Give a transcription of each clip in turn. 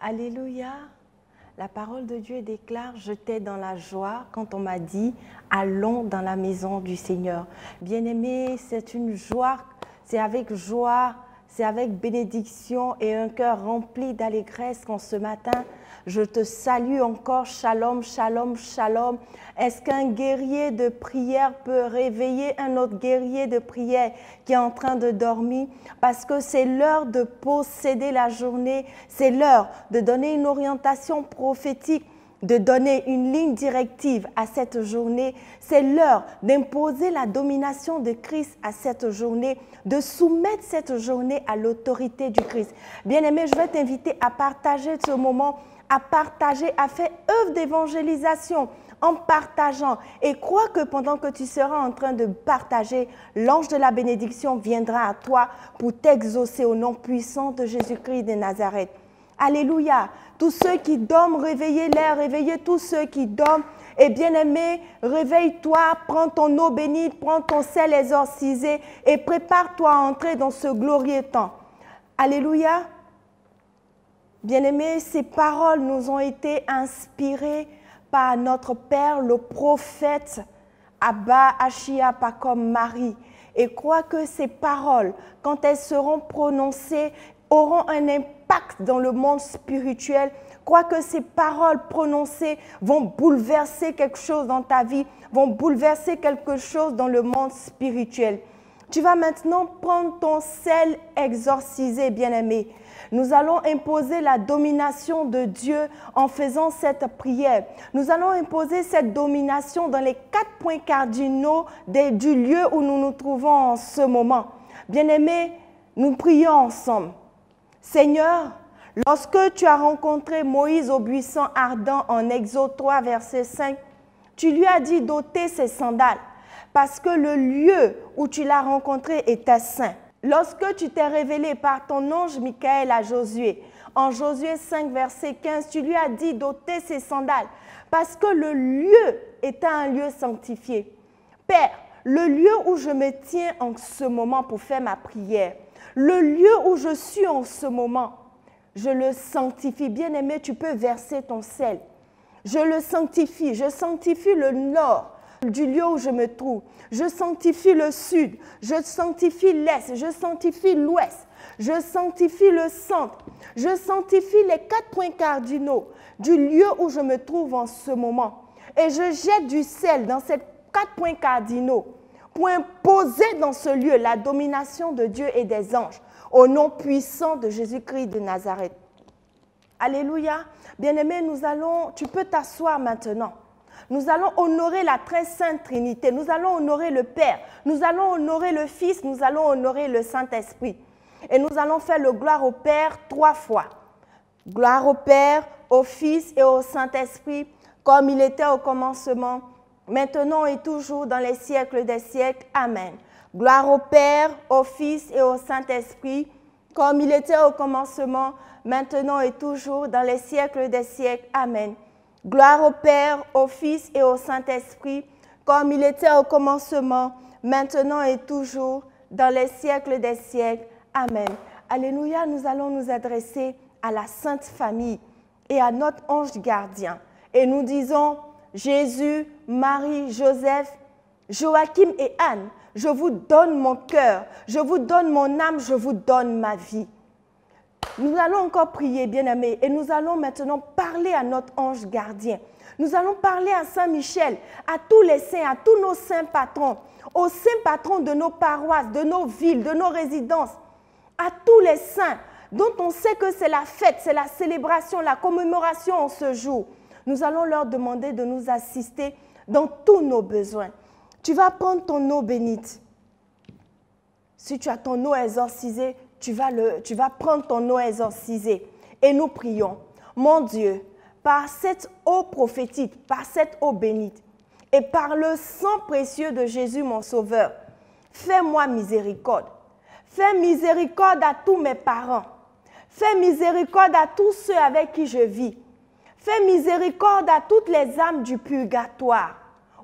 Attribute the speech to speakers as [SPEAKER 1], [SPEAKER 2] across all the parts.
[SPEAKER 1] Alléluia. La parole de Dieu déclare, j'étais dans la joie quand on m'a dit, allons dans la maison du Seigneur. Bien-aimé, c'est une joie, c'est avec joie, c'est avec bénédiction et un cœur rempli d'allégresse qu'en ce matin, je te salue encore. Shalom, shalom, shalom. Est-ce qu'un guerrier de prière peut réveiller un autre guerrier de prière qui est en train de dormir? Parce que c'est l'heure de posséder la journée, c'est l'heure de donner une orientation prophétique, de donner une ligne directive à cette journée. C'est l'heure d'imposer la domination de Christ à cette journée, de soumettre cette journée à l'autorité du Christ. Bien-aimé, je vais t'inviter à partager ce moment, à partager, à faire œuvre d'évangélisation en partageant. Et crois que pendant que tu seras en train de partager, l'ange de la bénédiction viendra à toi pour t'exaucer au nom puissant de Jésus-Christ de Nazareth. Alléluia. Tous ceux qui dorment, réveillez-les, réveillez tous ceux qui dorment. Et bien-aimé, réveille-toi, prends ton eau bénite, prends ton sel exorcisé et prépare-toi à entrer dans ce glorieux temps. Alléluia. Bien-aimés, ces paroles nous ont été inspirées par notre Père, le prophète Abba Achia Pakom Marie. Et crois que ces paroles, quand elles seront prononcées, auront un impact dans le monde spirituel. Crois que ces paroles prononcées vont bouleverser quelque chose dans ta vie, vont bouleverser quelque chose dans le monde spirituel. Tu vas maintenant prendre ton sel exorcisé, bien-aimé. Nous allons imposer la domination de Dieu en faisant cette prière. Nous allons imposer cette domination dans les 4 points cardinaux du lieu où nous nous trouvons en ce moment. Bien-aimés, nous prions ensemble. Seigneur, lorsque tu as rencontré Moïse au buisson ardent en Exode 3, verset 5, tu lui as dit d'ôter ses sandales parce que le lieu où tu l'as rencontré était saint. Lorsque tu t'es révélé par ton ange Michael à Josué, en Josué 5, verset 15, tu lui as dit d'ôter ses sandales parce que le lieu était un lieu sanctifié. Père, le lieu où je me tiens en ce moment pour faire ma prière, le lieu où je suis en ce moment, je le sanctifie. Bien-aimé, tu peux verser ton sel. Je le sanctifie. Je sanctifie le nord du lieu où je me trouve. Je sanctifie le sud. Je sanctifie l'est. Je sanctifie l'ouest. Je sanctifie le centre. Je sanctifie les 4 points cardinaux du lieu où je me trouve en ce moment. Et je jette du sel dans ces 4 points cardinaux pour imposer dans ce lieu la domination de Dieu et des anges au nom puissant de Jésus-Christ de Nazareth. Alléluia. Bien-aimé, tu peux t'asseoir maintenant. Nous allons honorer la très sainte Trinité. Nous allons honorer le Père. Nous allons honorer le Fils. Nous allons honorer le Saint-Esprit. Et nous allons faire le gloire au Père 3 fois. Gloire au Père, au Fils et au Saint-Esprit, comme il était au commencement, maintenant et toujours dans les siècles des siècles. Amen. Gloire au Père, au Fils et au Saint-Esprit, comme il était au commencement, maintenant et toujours dans les siècles des siècles. Amen. Gloire au Père, au Fils et au Saint-Esprit, comme il était au commencement, maintenant et toujours dans les siècles des siècles. Amen. Alléluia, nous allons nous adresser à la Sainte Famille et à notre ange gardien. Et nous disons, Jésus, Marie, Joseph, Joachim et Anne, je vous donne mon cœur, je vous donne mon âme, je vous donne ma vie. Nous allons encore prier, bien-aimés, et nous allons maintenant parler à notre ange gardien. Nous allons parler à Saint Michel, à tous les saints, à tous nos saints patrons, aux saints patrons de nos paroisses, de nos villes, de nos résidences, à tous les saints dont on sait que c'est la fête, c'est la célébration, la commémoration en ce jour. Nous allons leur demander de nous assister dans tous nos besoins. Tu vas prendre ton eau bénite. Si tu as ton eau exorcisée, tu vas prendre ton eau exorcisée. Et nous prions. Mon Dieu, par cette eau prophétique, par cette eau bénite, et par le sang précieux de Jésus, mon Sauveur, fais-moi miséricorde. Fais miséricorde à tous mes parents. Fais miséricorde à tous ceux avec qui je vis. Fais miséricorde à toutes les âmes du purgatoire.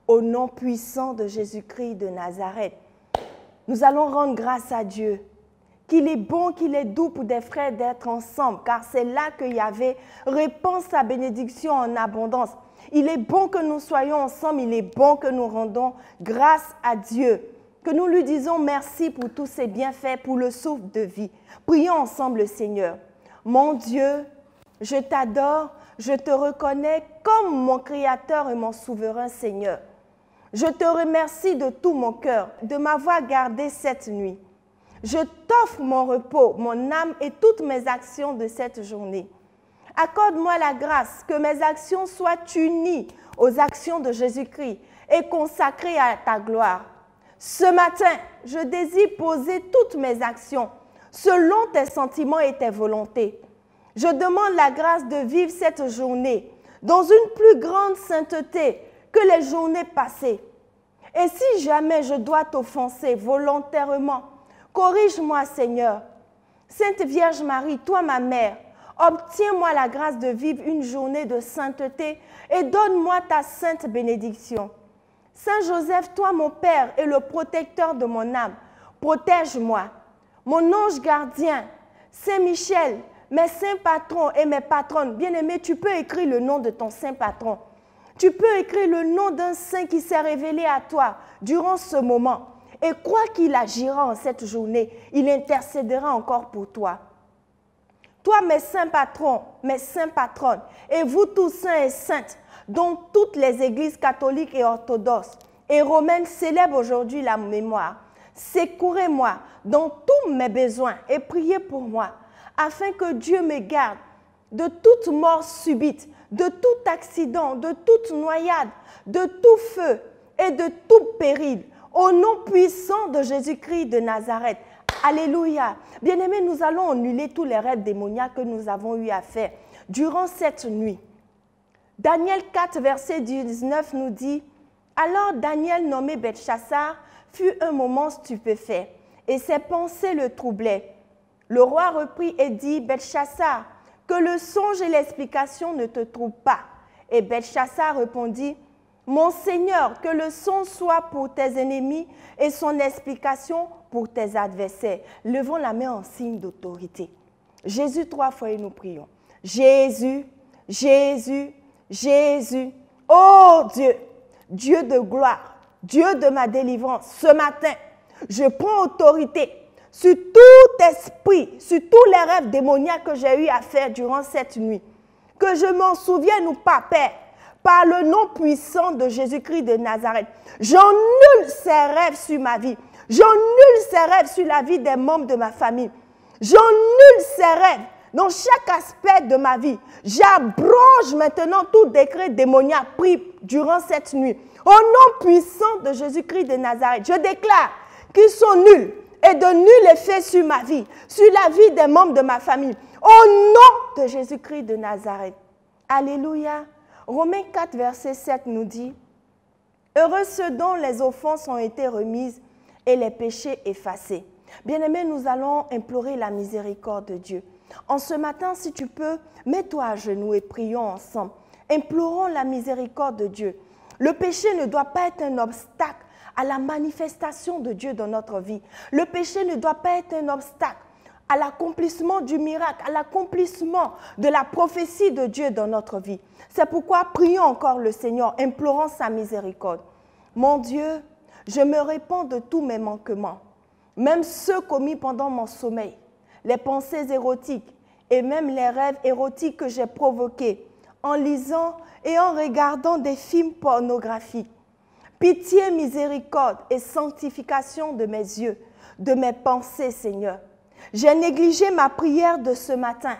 [SPEAKER 1] Au nom puissant de Jésus-Christ de Nazareth, nous allons rendre grâce à Dieu qu'il est bon, qu'il est doux pour des frères d'être ensemble, car c'est là que Yahvé répand sa bénédiction en abondance. Il est bon que nous soyons ensemble, il est bon que nous rendons grâce à Dieu, que nous lui disons merci pour tous ses bienfaits, pour le souffle de vie. Prions ensemble le Seigneur. Mon Dieu, je t'adore, je te reconnais comme mon Créateur et mon souverain Seigneur. Je te remercie de tout mon cœur de m'avoir gardé cette nuit. Je t'offre mon repos, mon âme et toutes mes actions de cette journée. Accorde-moi la grâce que mes actions soient unies aux actions de Jésus-Christ et consacrées à ta gloire. Ce matin, je désire poser toutes mes actions selon tes sentiments et tes volontés. Je demande la grâce de vivre cette journée dans une plus grande sainteté que les journées passées. Et si jamais je dois t'offenser volontairement, corrige-moi, Seigneur. Sainte Vierge Marie, toi ma mère, obtiens-moi la grâce de vivre une journée de sainteté et donne-moi ta sainte bénédiction. Saint Joseph, toi mon Père et le protecteur de mon âme, protège-moi. Mon ange gardien, Saint Michel, mes saints patrons et mes patronnes, bien-aimés, tu peux écrire le nom de ton saint patron. Tu peux écrire le nom d'un saint qui s'est révélé à toi durant ce moment. Et quoi qu'il agira en cette journée, il intercédera encore pour toi. Toi, mes saints patrons, mes saints patronnes, et vous tous saints et saintes, dont toutes les églises catholiques et orthodoxes et romaines célèbrent aujourd'hui la mémoire, secourez-moi dans tous mes besoins et priez pour moi, afin que Dieu me garde de toute mort subite, de tout accident, de toute noyade, de tout feu et de tout péril, au nom puissant de Jésus-Christ de Nazareth. Alléluia. Bien-aimés, nous allons annuler tous les rêves démoniaques que nous avons eu à faire durant cette nuit. Daniel 4, verset 19 nous dit, « Alors Daniel, nommé Belchassar, fut un moment stupéfait, et ses pensées le troublaient. Le roi reprit et dit, « Belchassar, que le songe et l'explication ne te troublent pas. » Et Belchassar répondit, « Mon Seigneur, que le songe soit pour tes ennemis et son explication pour tes adversaires. » Levons la main en signe d'autorité. Jésus, 3 fois et nous prions. Jésus, Jésus, Jésus, oh Dieu, Dieu de gloire, Dieu de ma délivrance, ce matin, je prends autorité sur tout esprit, sur tous les rêves démoniaques que j'ai eu à faire durant cette nuit. Que je m'en souvienne ou pas, Père, par le nom puissant de Jésus-Christ de Nazareth. J'annule ces rêves sur ma vie. J'annule ces rêves sur la vie des membres de ma famille. J'annule ces rêves dans chaque aspect de ma vie. J'abroge maintenant tout décret démoniaque pris durant cette nuit. Au nom puissant de Jésus-Christ de Nazareth, je déclare qu'ils sont nuls et de nul effet sur ma vie, sur la vie des membres de ma famille. Au nom de Jésus-Christ de Nazareth. Alléluia. Romains 4, verset 7 nous dit, « Heureux ceux dont les offenses ont été remises et les péchés effacés. » Bien-aimés, nous allons implorer la miséricorde de Dieu. En ce matin, si tu peux, mets-toi à genoux et prions ensemble. Implorons la miséricorde de Dieu. Le péché ne doit pas être un obstacle à la manifestation de Dieu dans notre vie. Le péché ne doit pas être un obstacle à l'accomplissement du miracle, à l'accomplissement de la prophétie de Dieu dans notre vie. C'est pourquoi prions encore le Seigneur, implorant sa miséricorde. Mon Dieu, je me répands de tous mes manquements, même ceux commis pendant mon sommeil, les pensées érotiques et même les rêves érotiques que j'ai provoqués en lisant et en regardant des films pornographiques. Pitié, miséricorde et sanctification de mes yeux, de mes pensées, Seigneur. J'ai négligé ma prière de ce matin.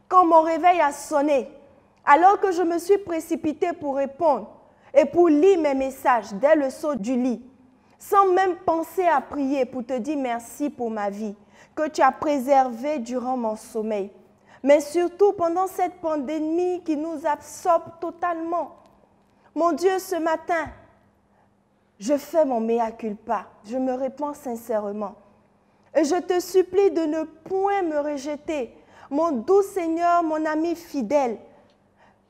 [SPEAKER 1] Quand mon réveil a sonné, alors que je me suis précipitée pour répondre et pour lire mes messages dès le saut du lit, sans même penser à prier pour te dire merci pour ma vie, que tu as préservée durant mon sommeil. Mais surtout pendant cette pandémie qui nous absorbe totalement. Mon Dieu, ce matin, je fais mon mea culpa, je me répands sincèrement. Et je te supplie de ne point me rejeter, mon doux Seigneur, mon ami fidèle.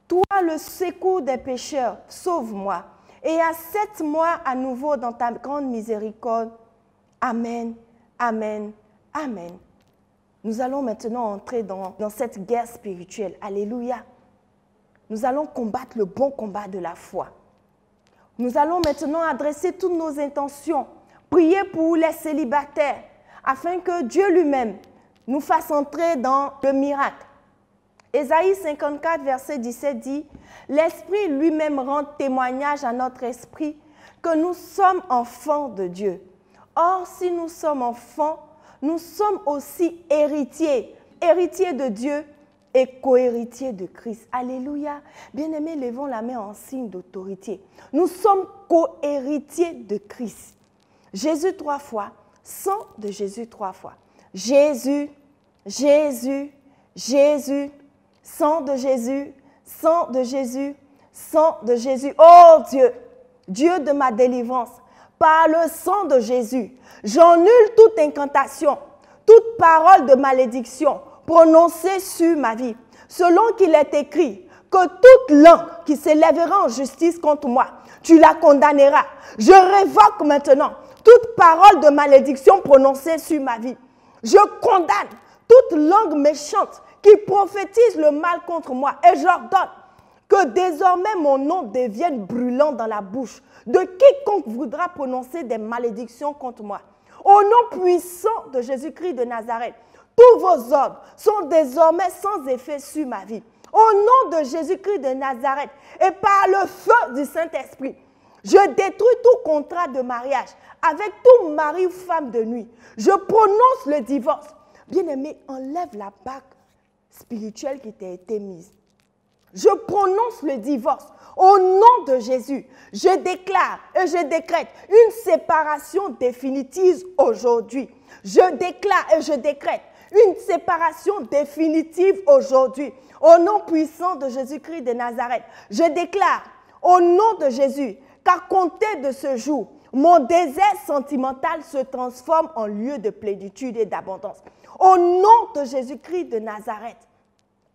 [SPEAKER 1] Toi, le secours des pécheurs, sauve-moi et accepte-moi à nouveau dans ta grande miséricorde. Amen, amen, amen. Nous allons maintenant entrer dans cette guerre spirituelle. Alléluia. Nous allons combattre le bon combat de la foi. Nous allons maintenant adresser toutes nos intentions, prier pour les célibataires, afin que Dieu lui-même nous fasse entrer dans le miracle. Ésaïe 54, verset 17 dit, « L'Esprit lui-même rend témoignage à notre esprit que nous sommes enfants de Dieu. Or, si nous sommes enfants, nous sommes aussi héritiers, héritiers de Dieu et co-héritiers de Christ. » Alléluia. Bien-aimés, levons la main en signe d'autorité. Nous sommes co-héritiers de Christ. Jésus 3 fois, sang de Jésus 3 fois. Jésus, Jésus, Jésus, sang de Jésus, sang de Jésus, sang de Jésus. Oh Dieu, Dieu de ma délivrance, par le sang de Jésus, j'annule toute incantation, toute parole de malédiction prononcée sur ma vie. Selon qu'il est écrit que toute langue qui s'élèvera en justice contre moi, tu la condamneras. Je révoque maintenant toute parole de malédiction prononcée sur ma vie. Je condamne toute langue méchante qui prophétise le mal contre moi. Et j'ordonne que désormais mon nom devienne brûlant dans la bouche de quiconque voudra prononcer des malédictions contre moi. Au nom puissant de Jésus-Christ de Nazareth, tous vos ordres sont désormais sans effet sur ma vie. Au nom de Jésus-Christ de Nazareth et par le feu du Saint-Esprit, je détruis tout contrat de mariage avec tout mari ou femme de nuit. Je prononce le divorce. Bien-aimé, enlève la bague spirituelle qui t'a été mise. Je prononce le divorce. Au nom de Jésus, je déclare et je décrète une séparation définitive aujourd'hui. Je déclare et je décrète une séparation définitive aujourd'hui. Au nom puissant de Jésus-Christ de Nazareth, je déclare au nom de Jésus qu'à compter de ce jour, mon désert sentimental se transforme en lieu de plénitude et d'abondance. Au nom de Jésus-Christ de Nazareth.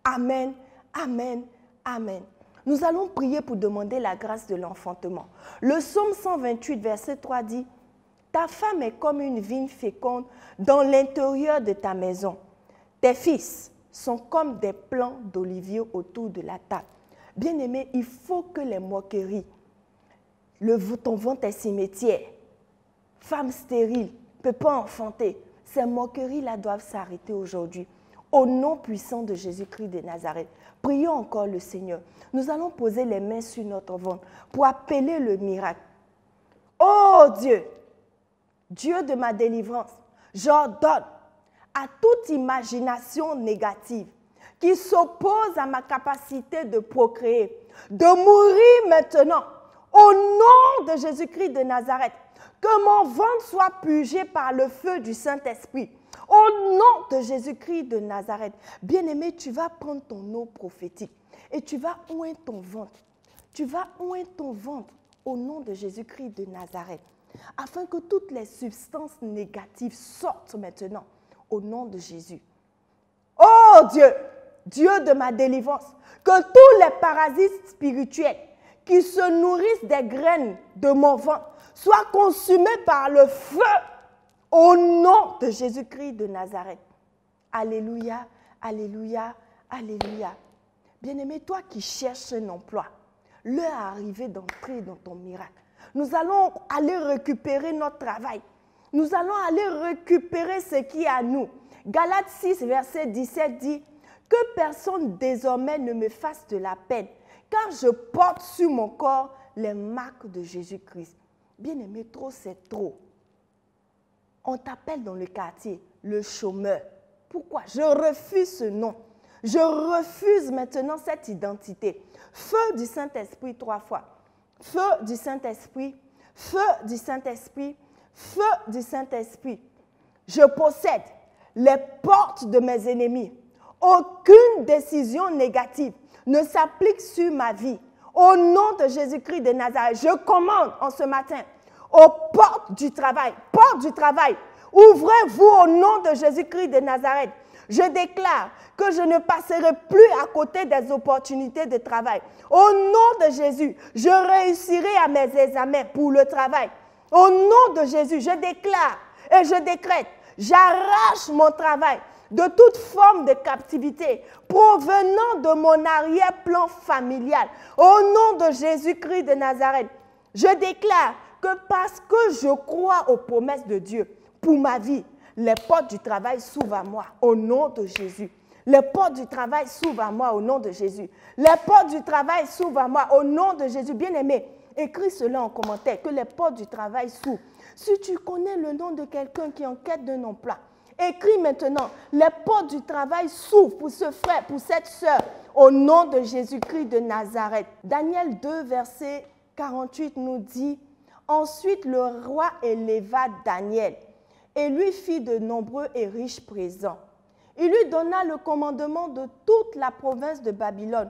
[SPEAKER 1] Amen, amen, amen. Nous allons prier pour demander la grâce de l'enfantement. Le psaume 128, verset 3 dit, « Ta femme est comme une vigne féconde dans l'intérieur de ta maison. Tes fils sont comme des plants d'olivier autour de la table. » Bien-aimé, il faut que les moqueries, ton ventre est cimetière, femme stérile, ne peut pas enfanter, ces moqueries-là doivent s'arrêter aujourd'hui. Au nom puissant de Jésus-Christ de Nazareth, prions encore le Seigneur. Nous allons poser les mains sur notre ventre pour appeler le miracle. Oh Dieu, Dieu de ma délivrance, j'ordonne à toute imagination négative qui s'oppose à ma capacité de procréer, de mourir maintenant, au nom de Jésus-Christ de Nazareth, que mon ventre soit purgé par le feu du Saint-Esprit. Au nom de Jésus-Christ de Nazareth, bien-aimé, tu vas prendre ton eau prophétique et tu vas oindre ton ventre. Tu vas oindre ton ventre au nom de Jésus-Christ de Nazareth, afin que toutes les substances négatives sortent maintenant au nom de Jésus. Oh Dieu, Dieu de ma délivrance, que tous les parasites spirituels qui se nourrissent des graines de mon ventre soient consumés par le feu au nom de Jésus-Christ de Nazareth. Alléluia, alléluia, alléluia. Bien-aimé, toi qui cherches un emploi, l'heure est arrivée d'entrer dans ton miracle. Nous allons aller récupérer notre travail. Nous allons aller récupérer ce qui est à nous. Galates 6, verset 17 dit « Que personne désormais ne me fasse de la peine, car je porte sur mon corps les marques de Jésus-Christ. » Bien-aimé, trop c'est trop. On t'appelle dans le quartier le chômeur. Pourquoi? Je refuse ce nom. Je refuse maintenant cette identité. Feu du Saint-Esprit 3 fois. Feu du Saint-Esprit, feu du Saint-Esprit, feu du Saint-Esprit. Je possède les portes de mes ennemis. Aucune décision négative ne s'applique sur ma vie. Au nom de Jésus-Christ de Nazareth, je commande en ce matin aux portes du travail. Portes du travail, ouvrez-vous au nom de Jésus-Christ de Nazareth. Je déclare que je ne passerai plus à côté des opportunités de travail. Au nom de Jésus, je réussirai à mes examens pour le travail. Au nom de Jésus, je déclare et je décrète, j'arrache mon travail de toute forme de captivité provenant de mon arrière-plan familial. Au nom de Jésus-Christ de Nazareth, je déclare que parce que je crois aux promesses de Dieu pour ma vie, les portes du travail s'ouvrent à moi au nom de Jésus. Les portes du travail s'ouvrent à moi au nom de Jésus. Les portes du travail s'ouvrent à moi au nom de Jésus. Bien-aimé, écris cela en commentaire, que les portes du travail s'ouvrent. Si tu connais le nom de quelqu'un qui est en quête d'un emploi, écris maintenant, les portes du travail s'ouvrent pour ce frère, pour cette sœur, au nom de Jésus-Christ de Nazareth. Daniel 2, verset 48 nous dit, « Ensuite le roi éleva Daniel et lui fit de nombreux et riches présents. Il lui donna le commandement de toute la province de Babylone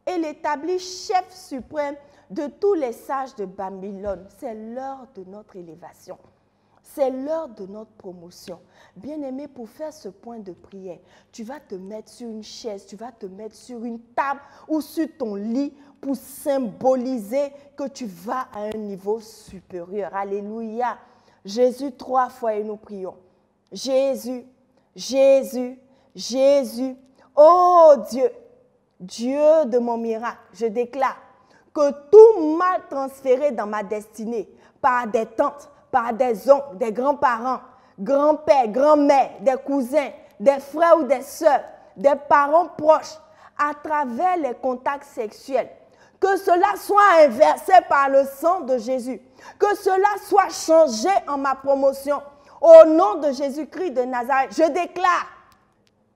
[SPEAKER 1] et l'établit chef suprême de tous les sages de Babylone. » C'est l'heure de notre élévation. C'est l'heure de notre promotion. Bien-aimé, pour faire ce point de prière, tu vas te mettre sur une chaise, tu vas te mettre sur une table ou sur ton lit pour symboliser que tu vas à un niveau supérieur. Alléluia. Jésus 3 fois et nous prions. Jésus, Jésus, Jésus. Oh Dieu, Dieu de mon miracle, je déclare que tout mal transféré dans ma destinée par des tantes, par des oncles, des grands-parents, grands-pères, grands-mères, des cousins, des frères ou des sœurs, des parents proches, à travers les contacts sexuels, que cela soit inversé par le sang de Jésus, que cela soit changé en ma promotion. Au nom de Jésus-Christ de Nazareth, je déclare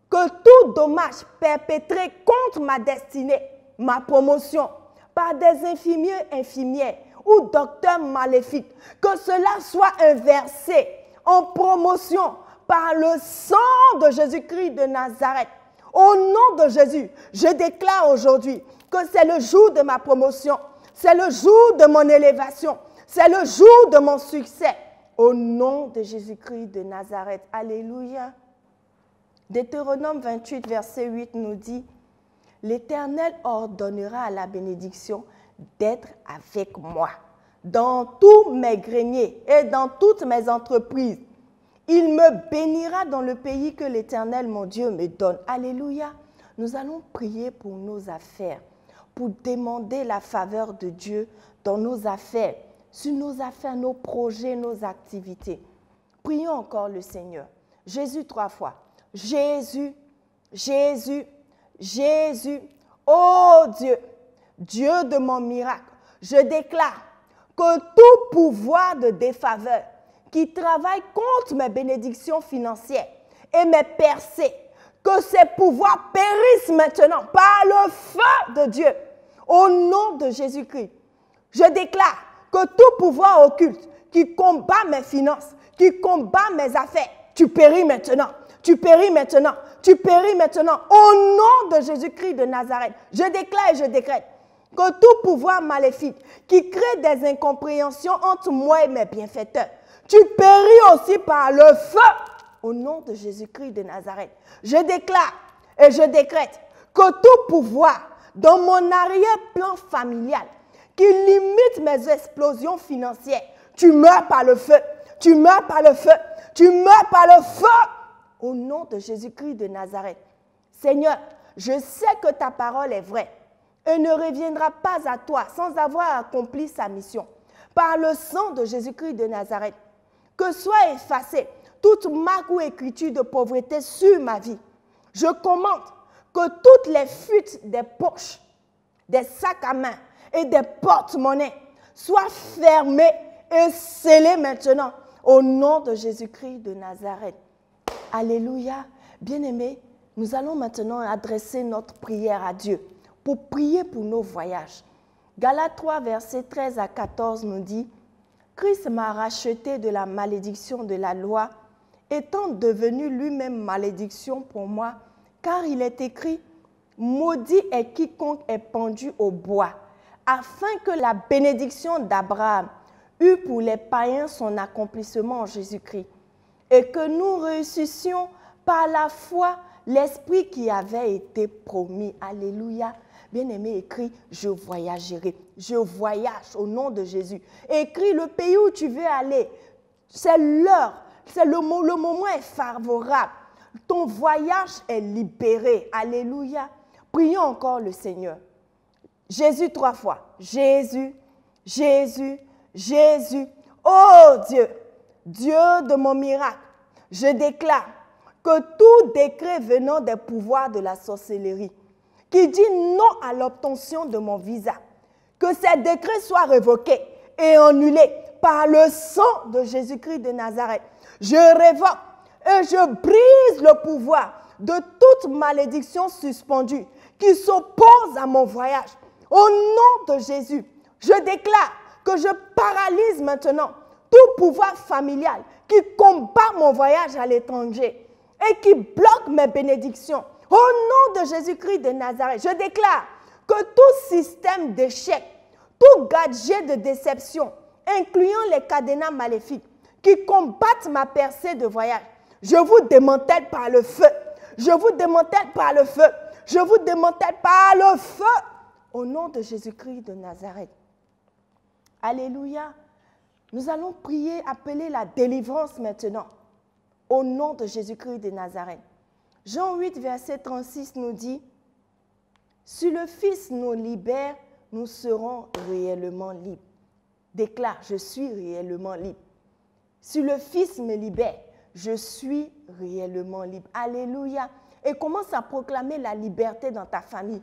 [SPEAKER 1] que tout dommage perpétré contre ma destinée, ma promotion, par des infirmières ou docteurs maléfiques, que cela soit inversé en promotion par le sang de Jésus-Christ de Nazareth. Au nom de Jésus, je déclare aujourd'hui que c'est le jour de ma promotion, c'est le jour de mon élévation, c'est le jour de mon succès. Au nom de Jésus-Christ de Nazareth. Alléluia. Deutéronome 28, verset 8 nous dit, « L'Éternel ordonnera à la bénédiction d'être avec moi dans tous mes greniers et dans toutes mes entreprises. Il me bénira dans le pays que l'Éternel, mon Dieu, me donne. » Alléluia. Nous allons prier pour nos affaires, pour demander la faveur de Dieu dans nos affaires, sur nos affaires, nos projets, nos activités. Prions encore le Seigneur. Jésus 3 fois. Jésus, Jésus, Jésus. Oh Dieu, Dieu de mon miracle, je déclare que tout pouvoir de défaveur qui travaille contre mes bénédictions financières et mes percées, que ces pouvoirs périssent maintenant par le feu de Dieu. Au nom de Jésus-Christ, je déclare que tout pouvoir occulte qui combat mes finances, qui combat mes affaires, tu péris maintenant. Tu péris maintenant. Tu péris maintenant. Au nom de Jésus-Christ de Nazareth, je déclare et je décrète que tout pouvoir maléfique qui crée des incompréhensions entre moi et mes bienfaiteurs, tu péris aussi par le feu. Au nom de Jésus-Christ de Nazareth, je déclare et je décrète que tout pouvoir dans mon arrière-plan familial qui limite mes explosions financières, tu meurs par le feu. Tu meurs par le feu. Tu meurs par le feu. Au nom de Jésus-Christ de Nazareth. Seigneur, je sais que ta parole est vraie et ne reviendra pas à toi sans avoir accompli sa mission. Par le sang de Jésus-Christ de Nazareth, que soit effacée toute marque ou écriture de pauvreté sur ma vie. Je commande que toutes les fuites des poches, des sacs à main et des porte-monnaies soient fermées et scellées maintenant au nom de Jésus-Christ de Nazareth. Alléluia. Bien-aimés, nous allons maintenant adresser notre prière à Dieu pour prier pour nos voyages. Galates 3, versets 13 à 14 nous dit « Christ m'a racheté de la malédiction de la loi, étant devenu lui-même malédiction pour moi, car il est écrit « Maudit est quiconque est pendu au bois, afin que la bénédiction d'Abraham eût pour les païens son accomplissement en Jésus-Christ. » Et que nous réussissions par la foi l'esprit qui avait été promis. Alléluia. Bien-aimé, écris, je voyagerai. Je voyage au nom de Jésus. Écris le pays où tu veux aller. C'est l'heure. Le moment est favorable. Ton voyage est libéré. Alléluia. Prions encore le Seigneur. Jésus 3 fois. Jésus, Jésus, Jésus. Oh Dieu, Dieu de mon miracle, je déclare que tout décret venant des pouvoirs de la sorcellerie qui dit non à l'obtention de mon visa, que ces décrets soient révoqués et annulés par le sang de Jésus-Christ de Nazareth. Je révoque et je brise le pouvoir de toute malédiction suspendue qui s'oppose à mon voyage. Au nom de Jésus, je déclare que je paralyse maintenant tout pouvoir familial qui combat mon voyage à l'étranger et qui bloque mes bénédictions. Au nom de Jésus-Christ de Nazareth, je déclare que tout système d'échec, tout gadget de déception, incluant les cadenas maléfiques qui combattent ma percée de voyage, je vous démantèle par le feu. Je vous démantèle par le feu. Je vous démantèle par le feu. Au nom de Jésus-Christ de Nazareth. Alléluia. Nous allons prier, appeler la délivrance maintenant. Au nom de Jésus-Christ de Nazareth. Jean 8, verset 36 nous dit, « Si le Fils nous libère, nous serons réellement libres. » Déclare, je suis réellement libre. Si le Fils me libère, je suis réellement libre. Alléluia. Et commence à proclamer la liberté dans ta famille.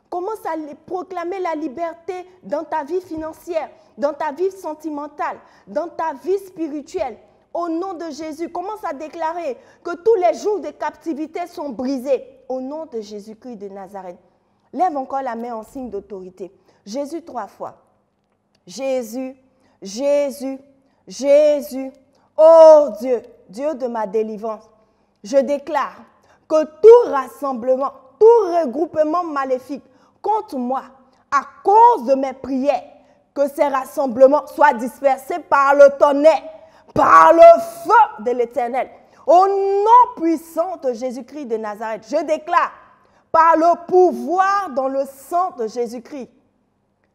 [SPEAKER 1] Commence à proclamer la liberté dans ta vie financière, dans ta vie sentimentale, dans ta vie spirituelle. Au nom de Jésus, commence à déclarer que tous les jours de captivité sont brisés. Au nom de Jésus-Christ de Nazareth. Lève encore la main en signe d'autorité. Jésus 3 fois. Jésus, Jésus, Jésus. Oh Dieu, Dieu de ma délivrance, je déclare que tout rassemblement, tout regroupement maléfique contre moi, à cause de mes prières, que ces rassemblements soient dispersés par le tonnerre, par le feu de l'Éternel. Au nom puissant de Jésus-Christ de Nazareth, je déclare, par le pouvoir dans le sang de Jésus-Christ,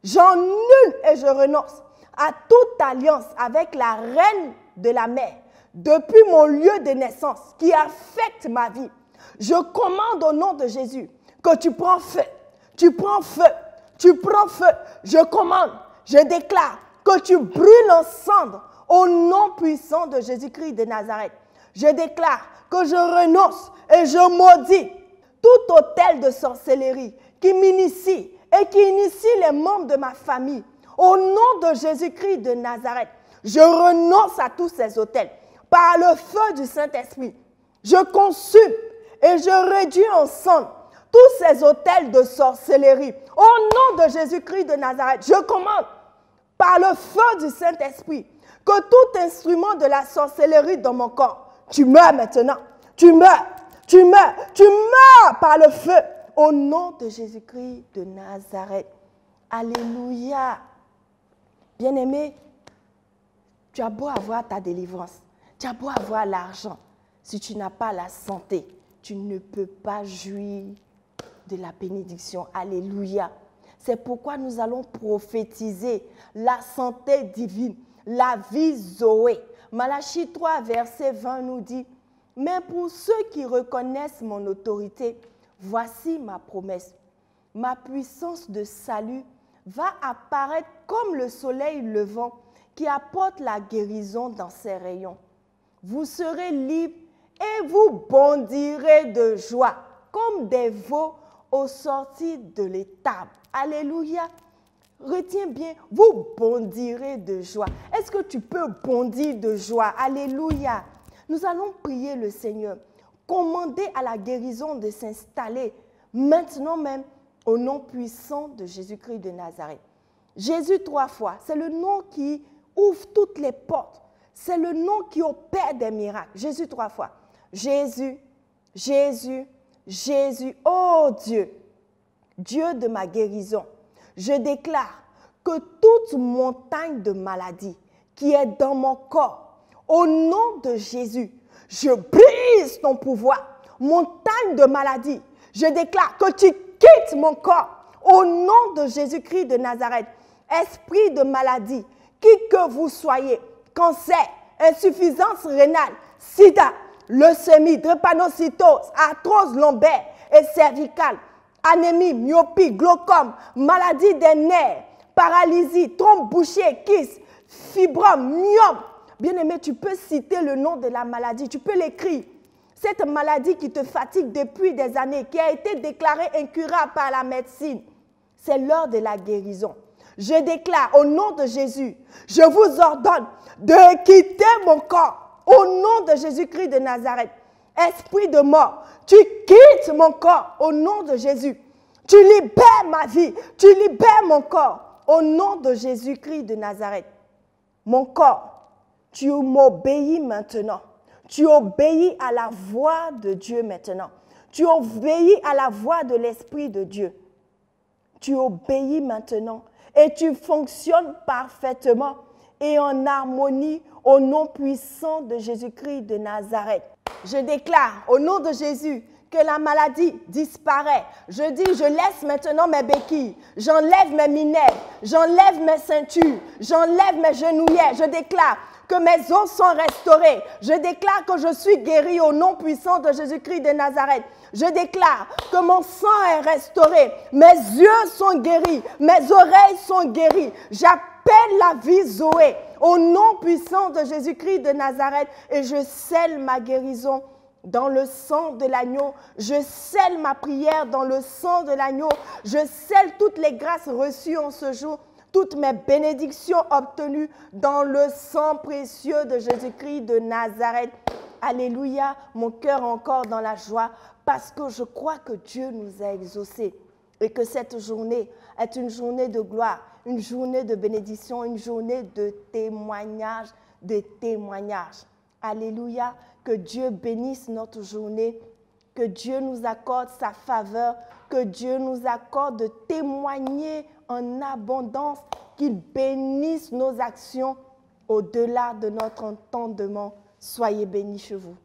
[SPEAKER 1] j'annule et je renonce à toute alliance avec la reine de la mer, depuis mon lieu de naissance qui affecte ma vie. Je commande au nom de Jésus que tu prends feu, tu prends feu, tu prends feu. Je commande, je déclare que tu brûles en cendres au nom puissant de Jésus-Christ de Nazareth. Je déclare que je renonce et je maudis tout autel de sorcellerie qui m'initie et qui initie les membres de ma famille. Au nom de Jésus-Christ de Nazareth, je renonce à tous ces autels. Par le feu du Saint-Esprit, je consume et je réduis en cendres tous ces autels de sorcellerie. Au nom de Jésus-Christ de Nazareth, je commande par le feu du Saint-Esprit que tout instrument de la sorcellerie dans mon corps, tu meurs maintenant. Tu meurs, tu meurs, tu meurs par le feu. Au nom de Jésus-Christ de Nazareth. Alléluia. Bien-aimé, tu as beau avoir ta délivrance, tu as beau avoir l'argent, si tu n'as pas la santé, tu ne peux pas jouir de la bénédiction. Alléluia. C'est pourquoi nous allons prophétiser la santé divine, la vie Zoé. Malachie 3, verset 20 nous dit, « Mais pour ceux qui reconnaissent mon autorité, voici ma promesse. Ma puissance de salut va apparaître comme le soleil levant qui apporte la guérison dans ses rayons. Vous serez libres et vous bondirez de joie comme des veaux aux sorties de l'étable. » Alléluia. Retiens bien, vous bondirez de joie. Est-ce que tu peux bondir de joie? Alléluia. Nous allons prier le Seigneur. Commander à la guérison de s'installer maintenant même au nom puissant de Jésus-Christ de Nazareth. Jésus 3 fois, c'est le nom qui ouvre toutes les portes. C'est le nom qui opère des miracles. Jésus 3 fois. Jésus, Jésus, Jésus. Oh Dieu, Dieu de ma guérison, je déclare que toute montagne de maladie qui est dans mon corps, au nom de Jésus, je brise ton pouvoir. Montagne de maladie, je déclare que tu quittes mon corps au nom de Jésus-Christ de Nazareth. Esprit de maladie, qui que vous soyez, cancer, insuffisance rénale, sida, leucémie, drépanocytose, arthrose lombaire et cervicale, anémie, myopie, glaucome, maladie des nerfs, paralysie, trompe bouchée, kyste, fibrome, myome. Bien-aimé, tu peux citer le nom de la maladie, tu peux l'écrire. Cette maladie qui te fatigue depuis des années, qui a été déclarée incurable par la médecine, c'est l'heure de la guérison. Je déclare au nom de Jésus, je vous ordonne de quitter mon corps au nom de Jésus-Christ de Nazareth. Esprit de mort, tu quittes mon corps au nom de Jésus. Tu libères ma vie, tu libères mon corps au nom de Jésus-Christ de Nazareth. Mon corps, tu m'obéis maintenant. Tu obéis à la voix de Dieu maintenant. Tu obéis à la voix de l'Esprit de Dieu. Tu obéis maintenant et tu fonctionnes parfaitement et en harmonie au nom puissant de Jésus-Christ de Nazareth. Je déclare au nom de Jésus que la maladie disparaît. Je dis, je laisse maintenant mes béquilles, j'enlève mes minettes, j'enlève mes ceintures, j'enlève mes genouillères. Je déclare que mes os sont restaurés. Je déclare que je suis guéri au nom puissant de Jésus-Christ de Nazareth. Je déclare que mon sang est restauré. Mes yeux sont guéris. Mes oreilles sont guéries. J'appelle la vie Zoé au nom puissant de Jésus-Christ de Nazareth et je scelle ma guérison dans le sang de l'agneau. Je scelle ma prière dans le sang de l'agneau. Je scelle toutes les grâces reçues en ce jour, toutes mes bénédictions obtenues dans le sang précieux de Jésus-Christ de Nazareth. Alléluia, mon cœur encore dans la joie parce que je crois que Dieu nous a exaucés et que cette journée est une journée de gloire, une journée de bénédiction, une journée de témoignage, Alléluia, que Dieu bénisse notre journée, que Dieu nous accorde sa faveur, que Dieu nous accorde de témoigner en abondance, qu'il bénisse nos actions au-delà de notre entendement. Soyez bénis chez vous.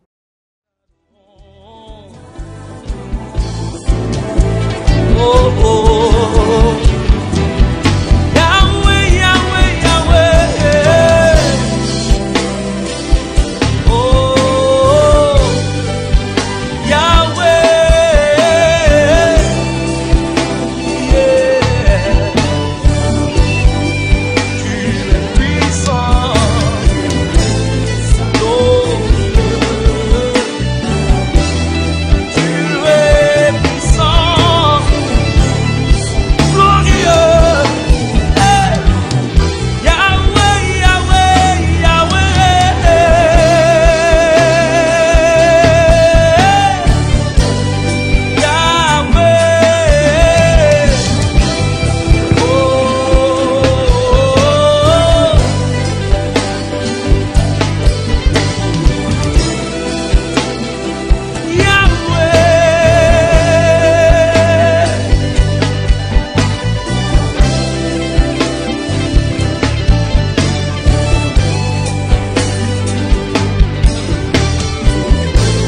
[SPEAKER 2] Oh, oh, oh. Yahweh, Yahweh, Yahweh. Oh, Yahweh. Yeah. Tu es puissant. Oh, tu es puissant.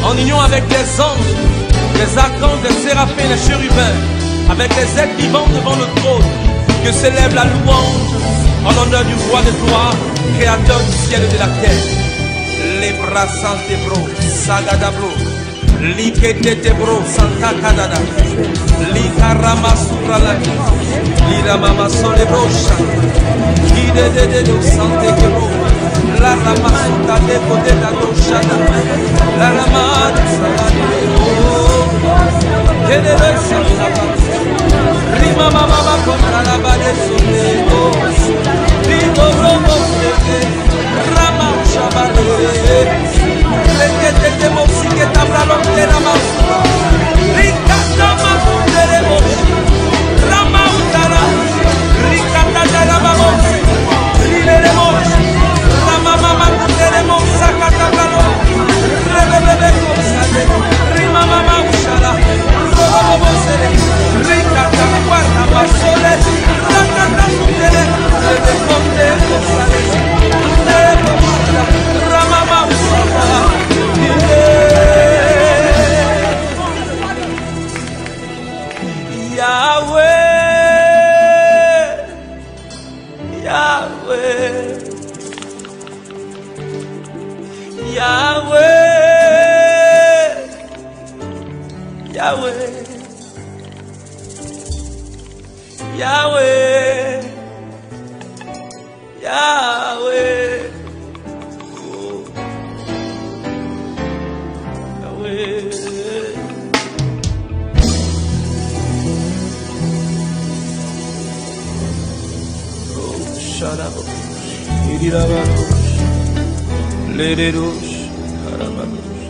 [SPEAKER 2] En union avec les anges, les archanges, les séraphins, les chérubins, avec les êtres vivants devant le trône, que s'élève la louange en l'honneur du roi des gloires, créateur du ciel et de la terre. Les bras santé bro, sagada bro, likete bro, santa kadada, likarama sura la liramama sole bro, guide de do santé bro. La rama suta de poder da doshada, la rama salade oh, de santa, rima mama contra la bade solego, rido robo rama shabale, le que musique tabla lo de la masa, ricata ma de moshi, rama utara, ricata de la mama, rile de moshi. Mama tenemos sacata bravo rebebe cosale rima mama ushala robo bosere ricata guarda basole racata tele Yahweh, Yahweh, oh, Yahweh. Oh, Shadabosh, Idirabadosh, Ledidosh, Karabadosh.